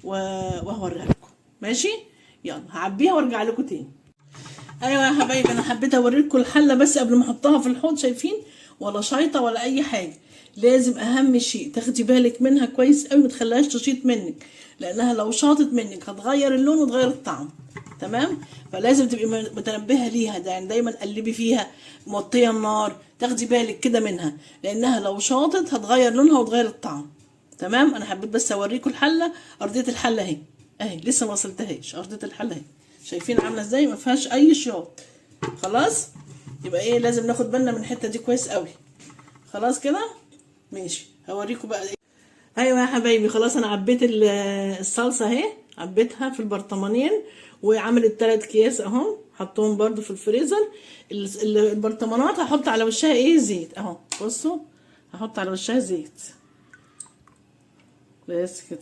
وهوريها لكم. ماشي، يلا هعبيها وارجع لكم تاني. ايوه يا حبايبي، انا حبيت اوريكم الحله بس قبل ما احطها في الحوض. شايفين؟ ولا شايطه ولا اي حاجه. لازم اهم شيء تاخدي بالك منها كويس قوي، ما تخليهاش تشيط منك، لانها لو شاطت منك هتغير اللون وتغير الطعم. تمام؟ فلازم تبقي متنبهه ليها، ده يعني دايما قلبي فيها، موطيه النار، تاخدي بالك كده منها، لانها لو شاطت هتغير لونها وتغير الطعم. تمام؟ انا حبيت بس اوريكم الحله، ارضيه الحله اهي، لسه ما وصلتهاش. ارضيه الحله اهي، شايفين عامله ازاي؟ ما فيهاش اي شياط. خلاص، يبقى لازم ناخد بالنا من الحته دي كويس قوي. خلاص كده، ماشي، هوريكم بقى ايوه يا حبايبي، خلاص انا عبيت الصلصه اهي، عبيتها في البرطمانين، وعملت 3 اكياس اهو، حطهم برده في الفريزر. البرطمانات هحط على وشها زيت اهو، بصوا هحط على وشها زيت بس كده.